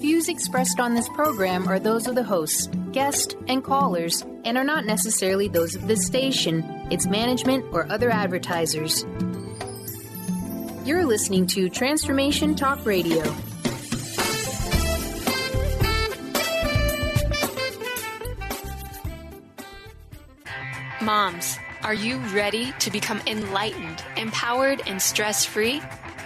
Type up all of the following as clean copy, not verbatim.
views expressed on this program are those of the hosts, guests, and callers, and are not necessarily those of this station, its management, or other advertisers. You're listening to Transformation Talk Radio. Moms, are you ready to become enlightened, empowered, and stress-free?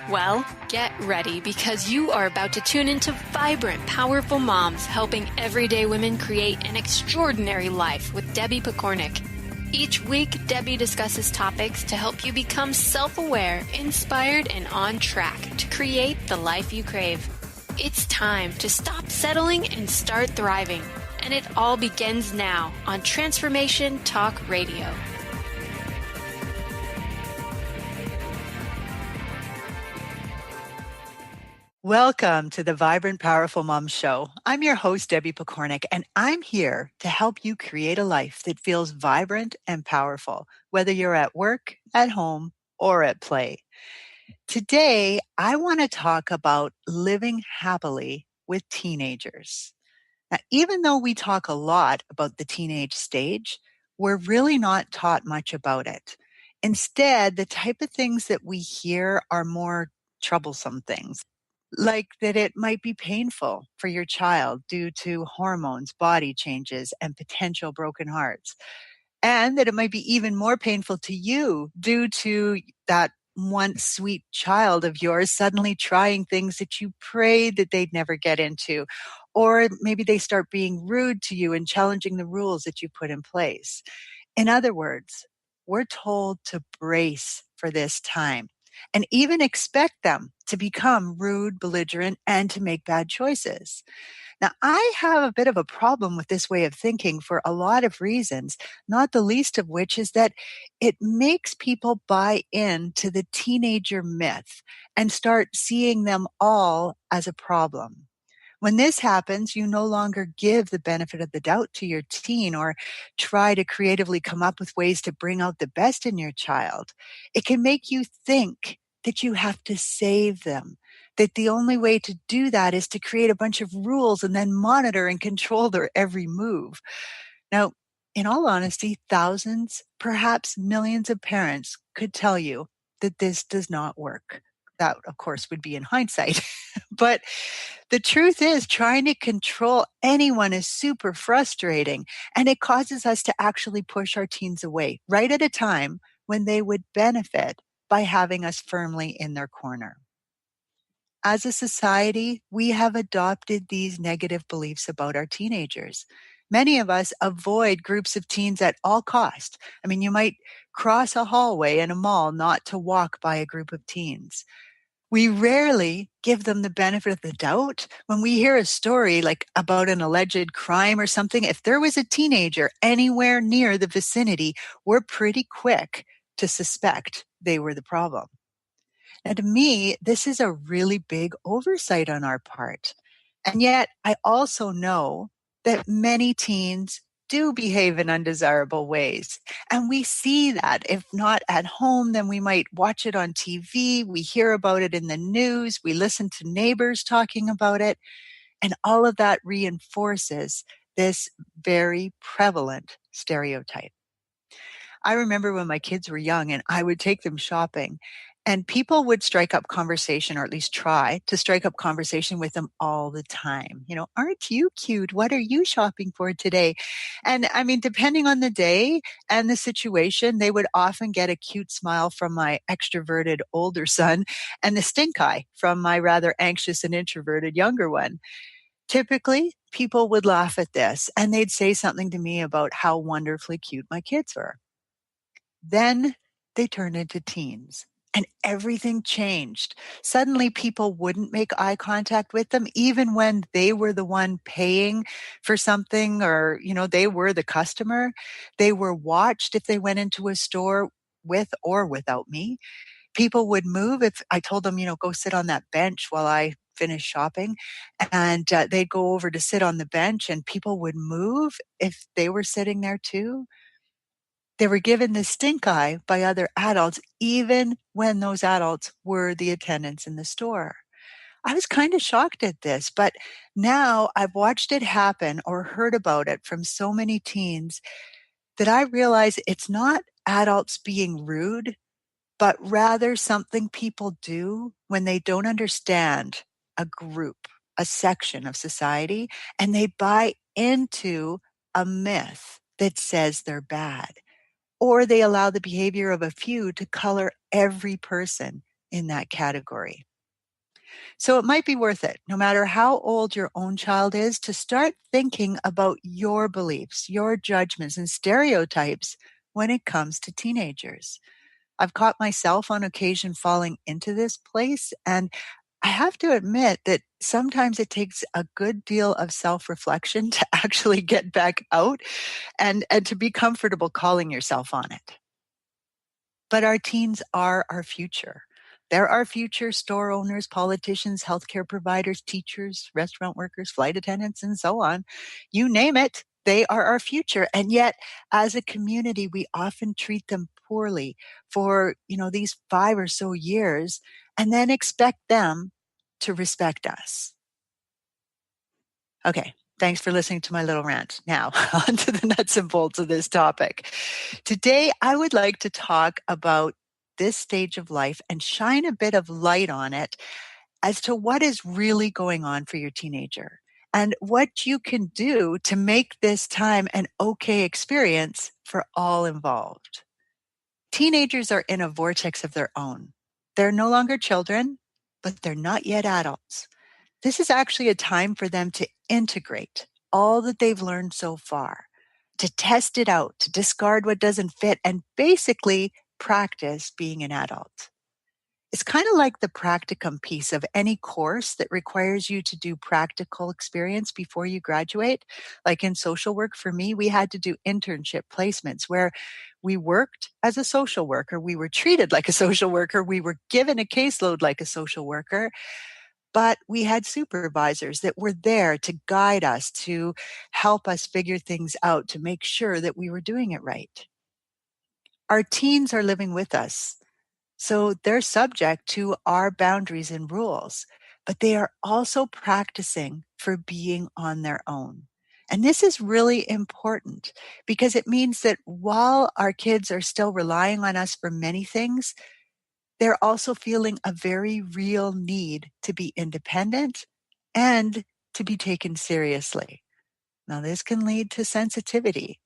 Well, get ready because you are about to tune into vibrant, powerful moms helping everyday women create an extraordinary life with Debbie Pokornik. Each week, Debbie discusses topics to help you become self-aware, inspired, and on track to create the life you crave. It's time to stop settling and start thriving. And it all begins now on Transformation Talk Radio. Welcome to the Vibrant, Powerful Mom Show. I'm your host, Debbie Pokornik, and I'm here to help you create a life that feels vibrant and powerful, whether you're at work, at home, or at play. Today, I want to talk about living happily with teenagers. Now, even though we talk a lot about the teenage stage, we're really not taught much about it. Instead, the type of things that we hear are more troublesome things, like that it might be painful for your child due to hormones, body changes, and potential broken hearts, and that it might be even more painful to you due to that once sweet child of yours suddenly trying things that you prayed that they'd never get into. Or maybe they start being rude to you and challenging the rules that you put in place. In other words, we're told to brace for this time and even expect them to become rude, belligerent, and to make bad choices. Now, I have a bit of a problem with this way of thinking for a lot of reasons, not the least of which is that it makes people buy into the teenager myth and start seeing them all as a problem. When this happens, you no longer give the benefit of the doubt to your teen or try to creatively come up with ways to bring out the best in your child. It can make you think that you have to save them, that the only way to do that is to create a bunch of rules and then monitor and control their every move. Now, in all honesty, thousands, perhaps millions of parents could tell you that this does not work. That, of course, would be in hindsight. But the truth is, trying to control anyone is super frustrating, and it causes us to actually push our teens away right at a time when they would benefit by having us firmly in their corner. As a society, we have adopted these negative beliefs about our teenagers. Many of us avoid groups of teens at all cost. I mean, you might cross a hallway in a mall not to walk by a group of teens. We rarely give them the benefit of the doubt. When we hear a story like about an alleged crime or something, if there was a teenager anywhere near the vicinity, we're pretty quick to suspect they were the problem. Now, to me, this is a really big oversight on our part. And yet, I also know that many teens do behave in undesirable ways. And we see that. If not at home, then we might watch it on TV. We hear about it in the news. We listen to neighbors talking about it. And all of that reinforces this very prevalent stereotype. I remember when my kids were young and I would take them shopping and people would strike up conversation, or at least try to strike up conversation with them all the time. You know, aren't you cute? What are you shopping for today? And I mean, depending on the day and the situation, they would often get a cute smile from my extroverted older son and the stink eye from my rather anxious and introverted younger one. Typically, people would laugh at this and they'd say something to me about how wonderfully cute my kids were. Then they turned into teens. And everything changed. Suddenly, people wouldn't make eye contact with them, even when they were the one paying for something or, you know, they were the customer. They were watched if they went into a store with or without me. People would move if I told them, you know, go sit on that bench while I finish shopping. And they'd go over to sit on the bench and people would move if they were sitting there too. They were given the stink eye by other adults, even when those adults were the attendants in the store. I was kind of shocked at this, but now I've watched it happen or heard about it from so many teens that I realize it's not adults being rude, but rather something people do when they don't understand a group, a section of society, and they buy into a myth that says they're bad, or they allow the behavior of a few to color every person in that category. So it might be worth it, no matter how old your own child is, to start thinking about your beliefs, your judgments, and stereotypes when it comes to teenagers. I've caught myself on occasion falling into this place, and I have to admit that sometimes it takes a good deal of self-reflection to actually get back out and to be comfortable calling yourself on it. But our teens are our future. They're our future store owners, politicians, healthcare providers, teachers, restaurant workers, flight attendants, and so on. You name it, they are our future. And yet, as a community, we often treat them poorly for, these 5 or so years and then expect them to respect us. Okay. Thanks for listening to my little rant. Now, on to the nuts and bolts of this topic. Today, I would like to talk about this stage of life and shine a bit of light on it as to what is really going on for your teenager and what you can do to make this time an okay experience for all involved. Teenagers are in a vortex of their own. They're no longer children, but they're not yet adults. This is actually a time for them to integrate all that they've learned so far, to test it out, to discard what doesn't fit, and basically practice being an adult. It's kind of like the practicum piece of any course that requires you to do practical experience before you graduate. Like in social work, for me, we had to do internship placements where we worked as a social worker. We were treated like a social worker. We were given a caseload like a social worker. But we had supervisors that were there to guide us, to help us figure things out, to make sure that we were doing it right. Our teens are living with us, so they're subject to our boundaries and rules, but they are also practicing for being on their own. And this is really important because it means that while our kids are still relying on us for many things, they're also feeling a very real need to be independent and to be taken seriously. Now, this can lead to sensitivity,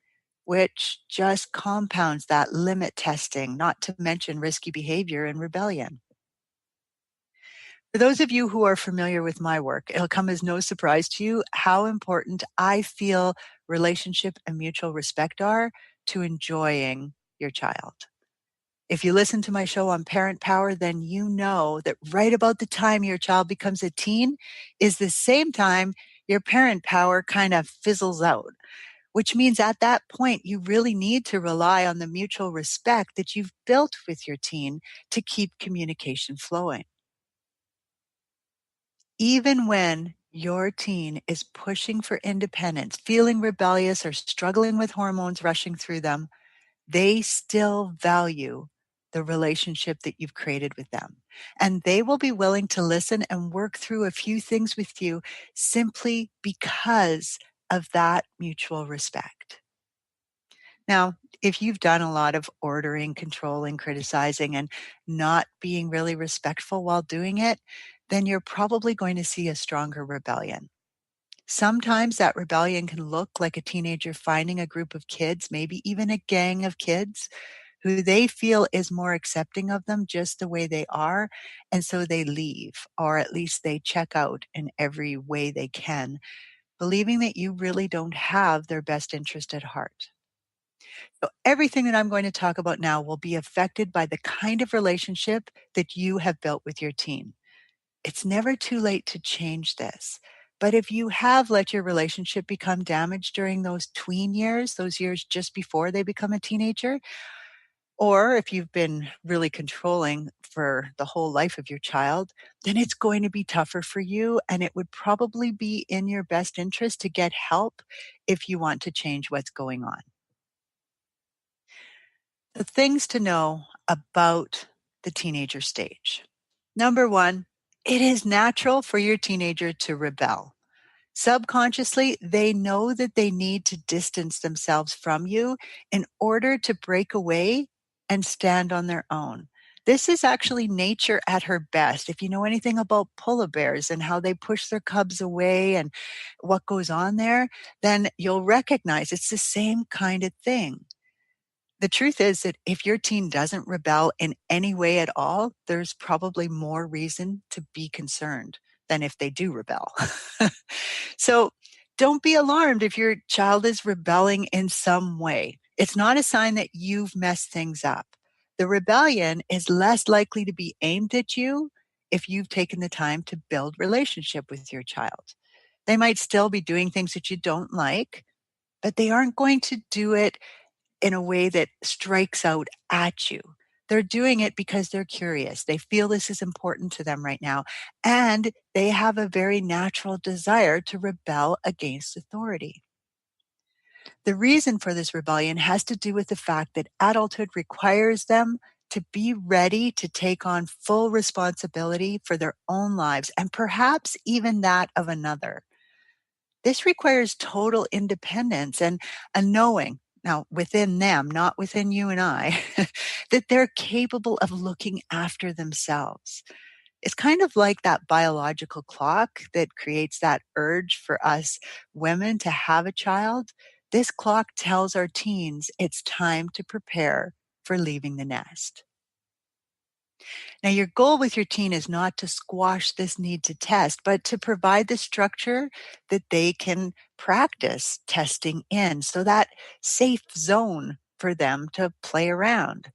which just compounds that limit testing, not to mention risky behavior and rebellion. For those of you who are familiar with my work, it'll come as no surprise to you how important I feel relationship and mutual respect are to enjoying your child. If you listen to my show on parent power, then you know that right about the time your child becomes a teen is the same time your parent power kind of fizzles out, which means at that point, you really need to rely on the mutual respect that you've built with your teen to keep communication flowing. Even when your teen is pushing for independence, feeling rebellious, or struggling with hormones rushing through them, they still value the relationship that you've created with them. And they will be willing to listen and work through a few things with you simply because of that mutual respect. Now, if you've done a lot of ordering, controlling, criticizing, and not being really respectful while doing it, then you're probably going to see a stronger rebellion. Sometimes that rebellion can look like a teenager finding a group of kids, maybe even a gang of kids, who they feel is more accepting of them just the way they are. And so they leave, or at least they check out in every way they can, believing that you really don't have their best interest at heart. So everything that I'm going to talk about now will be affected by the kind of relationship that you have built with your teen. It's never too late to change this. But if you have let your relationship become damaged during those tween years, those years just before they become a teenager, or if you've been really controlling for the whole life of your child, then it's going to be tougher for you. And it would probably be in your best interest to get help if you want to change what's going on. The things to know about the teenager stage. Number one, It is natural for your teenager to rebel. Subconsciously, they know that they need to distance themselves from you in order to break away and stand on their own. This is actually nature at her best. If you know anything about polar bears and how they push their cubs away and what goes on there, then you'll recognize it's the same kind of thing. The truth is that if your teen doesn't rebel in any way at all, there's probably more reason to be concerned than if they do rebel. So don't be alarmed if your child is rebelling in some way. It's not a sign that you've messed things up. The rebellion is less likely to be aimed at you if you've taken the time to build relationship with your child. They might still be doing things that you don't like, but they aren't going to do it in a way that strikes out at you. They're doing it because they're curious. They feel this is important to them right now. And they have a very natural desire to rebel against authority. The reason for this rebellion has to do with the fact that adulthood requires them to be ready to take on full responsibility for their own lives and perhaps even that of another. This requires total independence and a knowing, now within them, not within you and I, that they're capable of looking after themselves. It's kind of like that biological clock that creates that urge for us women to have a child. This clock tells our teens it's time to prepare for leaving the nest. Now, your goal with your teen is not to squash this need to test, but to provide the structure that they can practice testing in. So that safe zone for them to play around.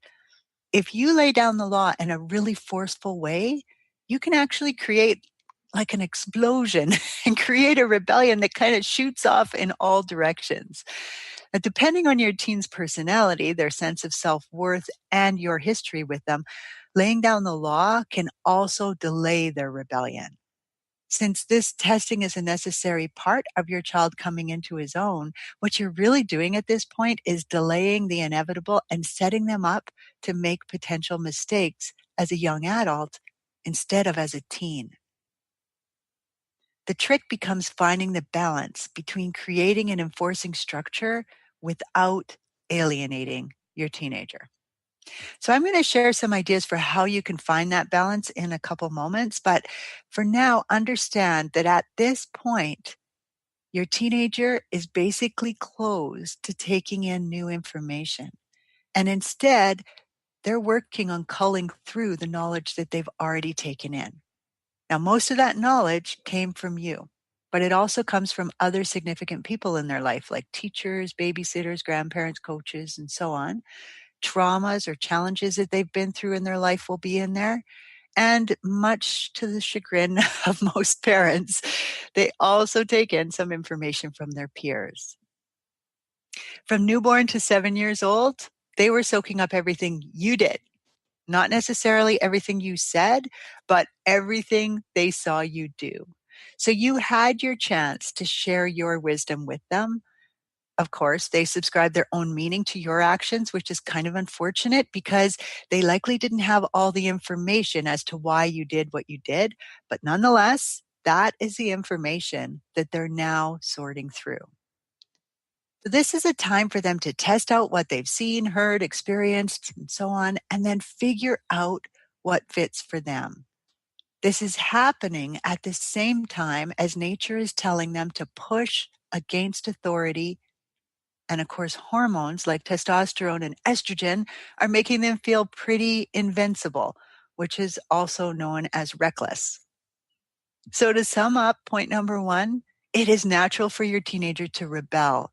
If you lay down the law in a really forceful way, you can actually create like an explosion and create a rebellion that kind of shoots off in all directions. Now, depending on your teen's personality, their sense of self-worth, and your history with them, laying down the law can also delay their rebellion. Since this testing is a necessary part of your child coming into his own, what you're really doing at this point is delaying the inevitable and setting them up to make potential mistakes as a young adult instead of as a teen. The trick becomes finding the balance between creating and enforcing structure without alienating your teenager. So I'm going to share some ideas for how you can find that balance in a couple moments. But for now, understand that at this point, your teenager is basically closed to taking in new information. And instead, they're working on culling through the knowledge that they've already taken in. Now, most of that knowledge came from you, but it also comes from other significant people in their life, like teachers, babysitters, grandparents, coaches, and so on. Traumas or challenges that they've been through in their life will be in there. And much to the chagrin of most parents, they also take in some information from their peers. From newborn to 7 years old, they were soaking up everything you did. Not necessarily everything you said, but everything they saw you do. So you had your chance to share your wisdom with them. Of course, they subscribe their own meaning to your actions, which is kind of unfortunate because they likely didn't have all the information as to why you did what you did. But nonetheless, that is the information that they're now sorting through. So this is a time for them to test out what they've seen, heard, experienced, and so on, and then figure out what fits for them. This is happening at the same time as nature is telling them to push against authority. And of course, hormones like testosterone and estrogen are making them feel pretty invincible, which is also known as reckless. So to sum up, point number one, it is natural for your teenager to rebel.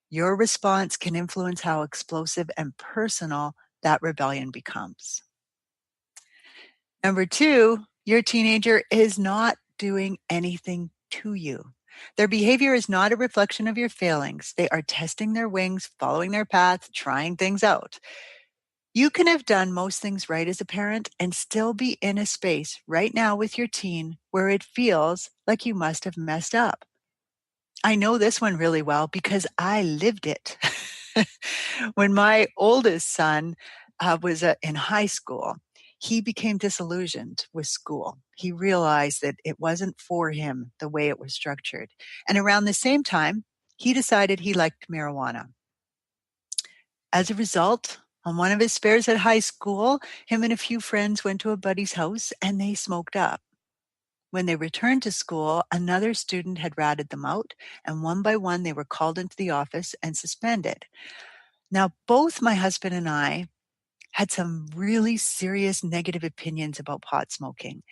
Your response can influence how explosive and personal that rebellion becomes. Number two, your teenager is not doing anything to you. Their behavior is not a reflection of your failings. They are testing their wings, following their path, trying things out. You can have done most things right as a parent and still be in a space right now with your teen where it feels like you must have messed up. I know this one really well because I lived it. When my oldest son was in high school, he became disillusioned with school. He realized that it wasn't for him the way it was structured. And around the same time, he decided he liked marijuana. As a result, on one of his spares at high school, him and a few friends went to a buddy's house and they smoked up. When they returned to school, another student had ratted them out, and one by one they were called into the office and suspended. Now, both my husband and I had some really serious negative opinions about pot smoking,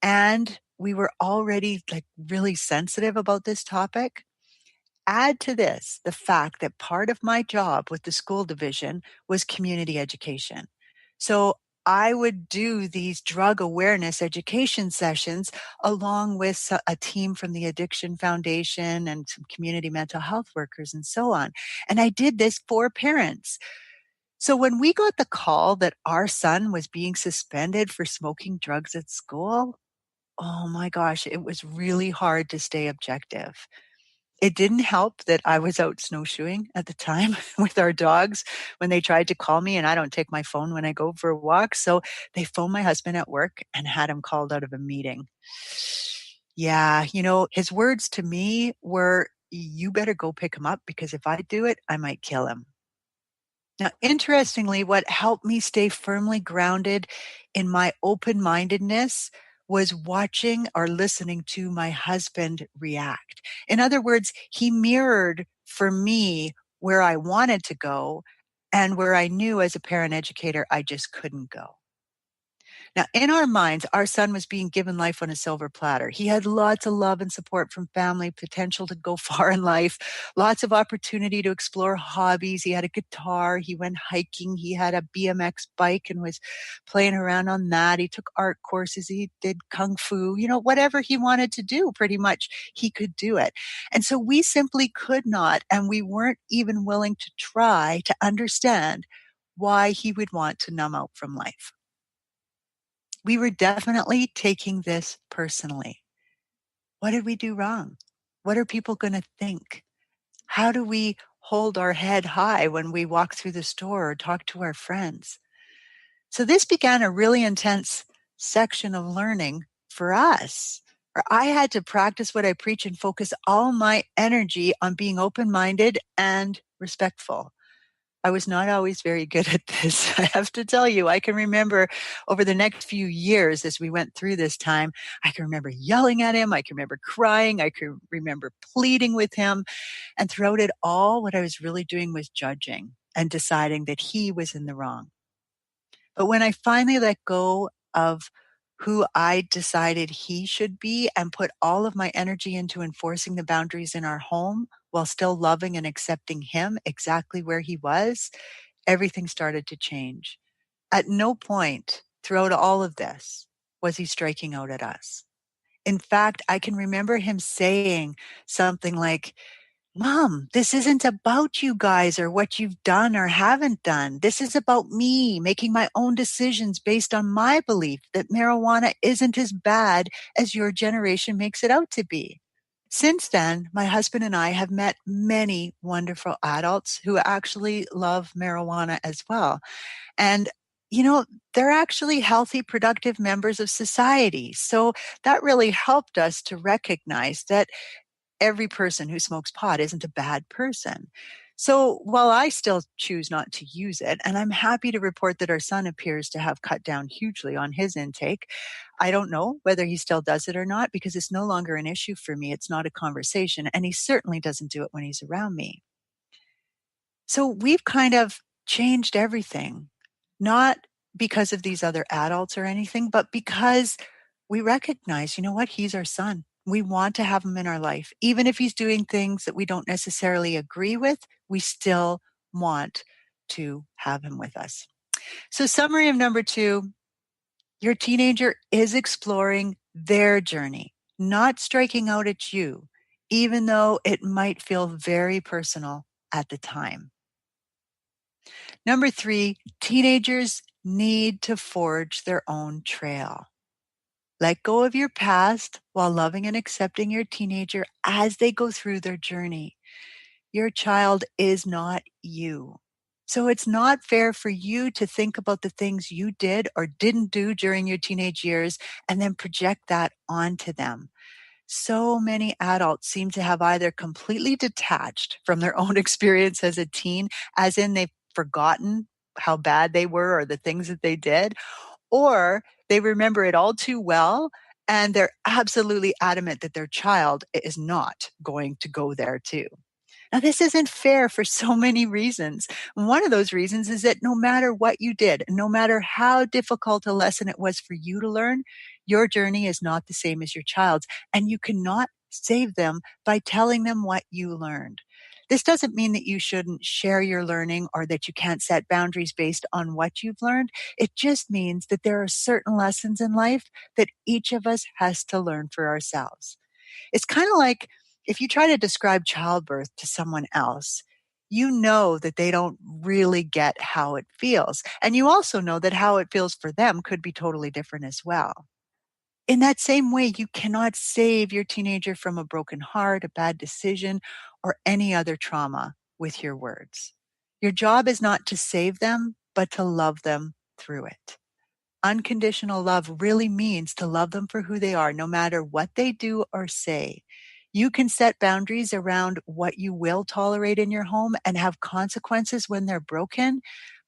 and we were already really sensitive about this topic. Add to this the fact that part of my job with the school division was community education. So I would do these drug awareness education sessions along with a team from the Addiction Foundation and some community mental health workers and so on. And I did this for parents. So when we got the call that our son was being suspended for smoking drugs at school, oh my gosh, it was really hard to stay objective. It didn't help that I was out snowshoeing at the time with our dogs when they tried to call me, and I don't take my phone when I go for a walk. So they phoned my husband at work and had him called out of a meeting. Yeah, his words to me were, "You better go pick him up because if I do it, I might kill him." Now, interestingly, what helped me stay firmly grounded in my open-mindedness was watching or listening to my husband react. In other words, he mirrored for me where I wanted to go and where I knew as a parent educator I just couldn't go. Now, in our minds, our son was being given life on a silver platter. He had lots of love and support from family, potential to go far in life, lots of opportunity to explore hobbies. He had a guitar. He went hiking. He had a BMX bike and was playing around on that. He took art courses. He did kung fu. Whatever he wanted to do, pretty much he could do it. And so we simply could not, and we weren't even willing to try to understand why he would want to numb out from life. We were definitely taking this personally. What did we do wrong? What are people going to think? How do we hold our head high when we walk through the store or talk to our friends? So this began a really intense section of learning for us. I had to practice what I preach and focus all my energy on being open-minded and respectful. I was not always very good at this. I have to tell you, I can remember over the next few years as we went through this time, I can remember yelling at him. I can remember crying. I can remember pleading with him. And throughout it all, what I was really doing was judging and deciding that he was in the wrong. But when I finally let go of who I decided he should be and put all of my energy into enforcing the boundaries in our home while still loving and accepting him exactly where he was, everything started to change. At no point throughout all of this was he striking out at us. In fact, I can remember him saying something like, "Mom, this isn't about you guys or what you've done or haven't done. This is about me making my own decisions based on my belief that marijuana isn't as bad as your generation makes it out to be." Since then, my husband and I have met many wonderful adults who actually love marijuana as well. And they're actually healthy, productive members of society. So that really helped us to recognize that every person who smokes pot isn't a bad person. So while I still choose not to use it, and I'm happy to report that our son appears to have cut down hugely on his intake, I don't know whether he still does it or not because it's no longer an issue for me. It's not a conversation, and he certainly doesn't do it when he's around me. So we've kind of changed everything, not because of these other adults or anything, but because we recognize, you know what, he's our son. We want to have him in our life. Even if he's doing things that we don't necessarily agree with, we still want to have him with us. So summary of number 2, your teenager is exploring their journey, not striking out at you, even though it might feel very personal at the time. Number 3, teenagers need to forge their own trail. Let go of your past while loving and accepting your teenager as they go through their journey. Your child is not you. So it's not fair for you to think about the things you did or didn't do during your teenage years and then project that onto them. So many adults seem to have either completely detached from their own experience as a teen, as in they've forgotten how bad they were or the things that they did, or they remember it all too well and they're absolutely adamant that their child is not going to go there too. Now, this isn't fair for so many reasons. One of those reasons is that no matter what you did, no matter how difficult a lesson it was for you to learn, your journey is not the same as your child's, and you cannot save them by telling them what you learned. This doesn't mean that you shouldn't share your learning or that you can't set boundaries based on what you've learned. It just means that there are certain lessons in life that each of us has to learn for ourselves. It's kind of like if you try to describe childbirth to someone else, you know that they don't really get how it feels. And you also know that how it feels for them could be totally different as well. In that same way, you cannot save your teenager from a broken heart, a bad decision, or any other trauma with your words. Your job is not to save them, but to love them through it. Unconditional love really means to love them for who they are, no matter what they do or say. You can set boundaries around what you will tolerate in your home and have consequences when they're broken,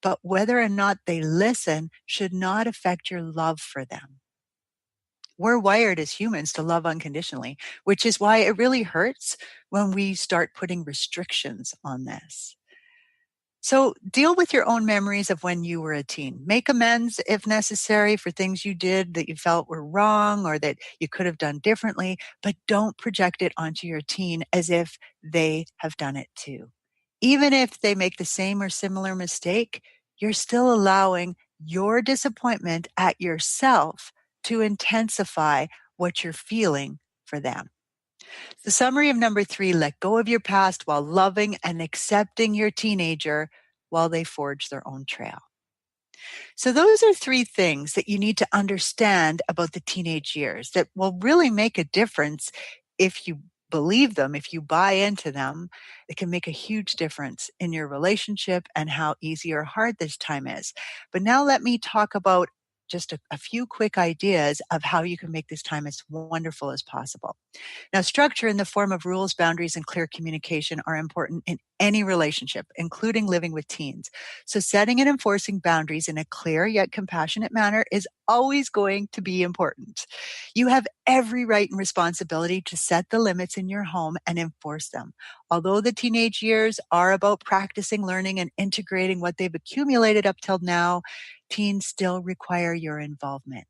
but whether or not they listen should not affect your love for them. We're wired as humans to love unconditionally, which is why it really hurts when we start putting restrictions on this. So deal with your own memories of when you were a teen. Make amends if necessary for things you did that you felt were wrong or that you could have done differently, but don't project it onto your teen as if they have done it too. Even if they make the same or similar mistake, you're still allowing your disappointment at yourself to intensify what you're feeling for them. The summary of number 3, let go of your past while loving and accepting your teenager while they forge their own trail. So those are 3 things that you need to understand about the teenage years that will really make a difference if you believe them, if you buy into them. It can make a huge difference in your relationship and how easy or hard this time is. But now let me talk about just a few quick ideas of how you can make this time as wonderful as possible. Now, structure in the form of rules, boundaries, and clear communication are important in any relationship, including living with teens. So setting and enforcing boundaries in a clear yet compassionate manner is always going to be important. You have every right and responsibility to set the limits in your home and enforce them. Although the teenage years are about practicing, learning, and integrating what they've accumulated up till now, teens still require your involvement.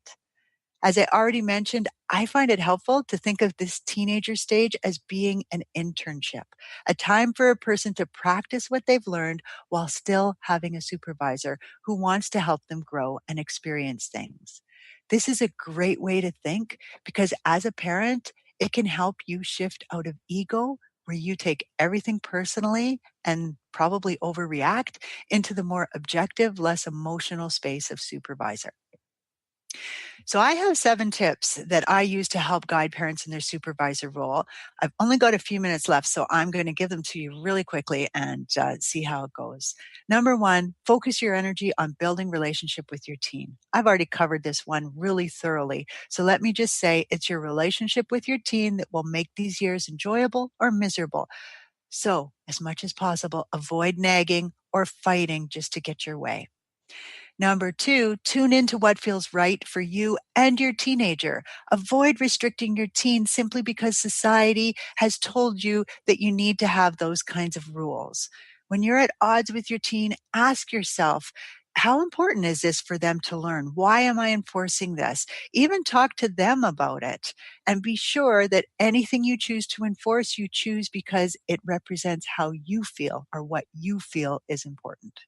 As I already mentioned, I find it helpful to think of this teenager stage as being an internship, a time for a person to practice what they've learned while still having a supervisor who wants to help them grow and experience things. This is a great way to think because as a parent, it can help you shift out of ego, where you take everything personally and probably overreact, into the more objective, less emotional space of supervisor. So I have 7 tips that I use to help guide parents in their supervisor role. I've only got a few minutes left, so I'm going to give them to you really quickly and see how it goes. Number 1, focus your energy on building relationship with your teen. I've already covered this one really thoroughly. So let me just say it's your relationship with your teen that will make these years enjoyable or miserable. So as much as possible, avoid nagging or fighting just to get your way. Number 2, tune into what feels right for you and your teenager. Avoid restricting your teen simply because society has told you that you need to have those kinds of rules. When you're at odds with your teen, ask yourself, how important is this for them to learn? Why am I enforcing this? Even talk to them about it. And be sure that anything you choose to enforce, you choose because it represents how you feel or what you feel is important.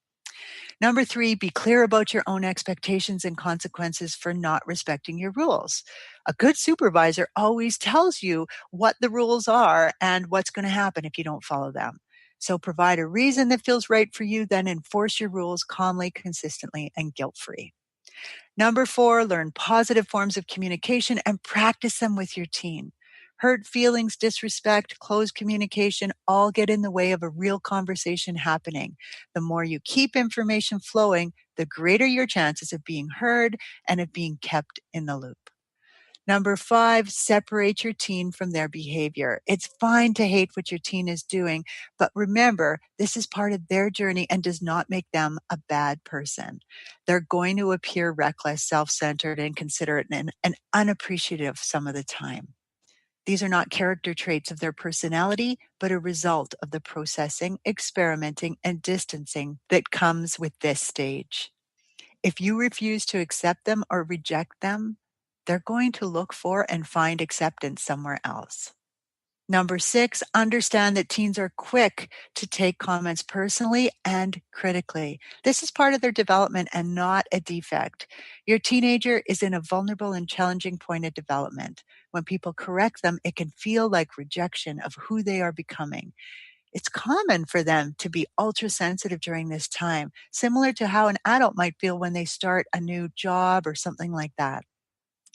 Number 3, be clear about your own expectations and consequences for not respecting your rules. A good supervisor always tells you what the rules are and what's going to happen if you don't follow them. So provide a reason that feels right for you, then enforce your rules calmly, consistently, and guilt-free. Number 4, learn positive forms of communication and practice them with your teen. Hurt feelings, disrespect, closed communication all get in the way of a real conversation happening. The more you keep information flowing, the greater your chances of being heard and of being kept in the loop. Number 5, separate your teen from their behavior. It's fine to hate what your teen is doing, but remember, this is part of their journey and does not make them a bad person. They're going to appear reckless, self-centered, inconsiderate, and unappreciative some of the time. These are not character traits of their personality, but a result of the processing, experimenting, and distancing that comes with this stage. If you refuse to accept them or reject them, they're going to look for and find acceptance somewhere else. Number 6, understand that teens are quick to take comments personally and critically. This is part of their development and not a defect. Your teenager is in a vulnerable and challenging point of development. When people correct them, it can feel like rejection of who they are becoming. It's common for them to be ultra sensitive during this time, similar to how an adult might feel when they start a new job or something like that.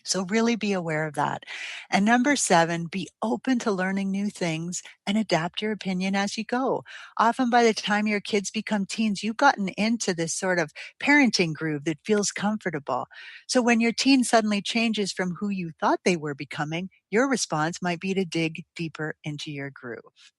So really be aware of that. And number 7, be open to learning new things and adapt your opinion as you go. Often by the time your kids become teens, you've gotten into this sort of parenting groove that feels comfortable. So when your teen suddenly changes from who you thought they were becoming, your response might be to dig deeper into your groove.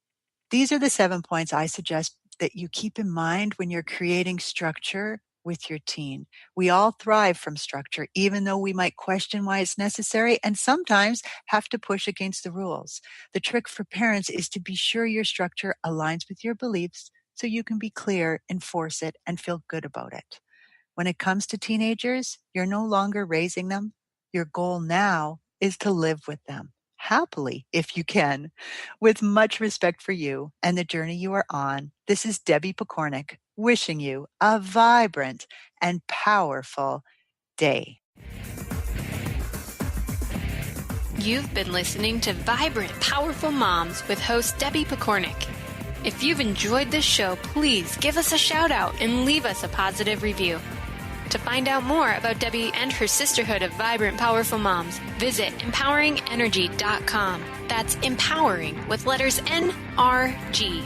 These are the 7 points I suggest that you keep in mind when you're creating structure with your teen. We all thrive from structure, even though we might question why it's necessary and sometimes have to push against the rules. The trick for parents is to be sure your structure aligns with your beliefs so you can be clear, enforce it, and feel good about it. When it comes to teenagers, you're no longer raising them. Your goal now is to live with them happily, if you can. With much respect for you and the journey you are on, this is Debbie Pokornik wishing you a vibrant and powerful day. You've been listening to Vibrant, Powerful Moms with host Debbie Pokornik. If you've enjoyed this show, please give us a shout out and leave us a positive review. To find out more about Debbie and her sisterhood of Vibrant, Powerful Moms, visit empoweringenergy.com. That's empowering with letters NRG.com.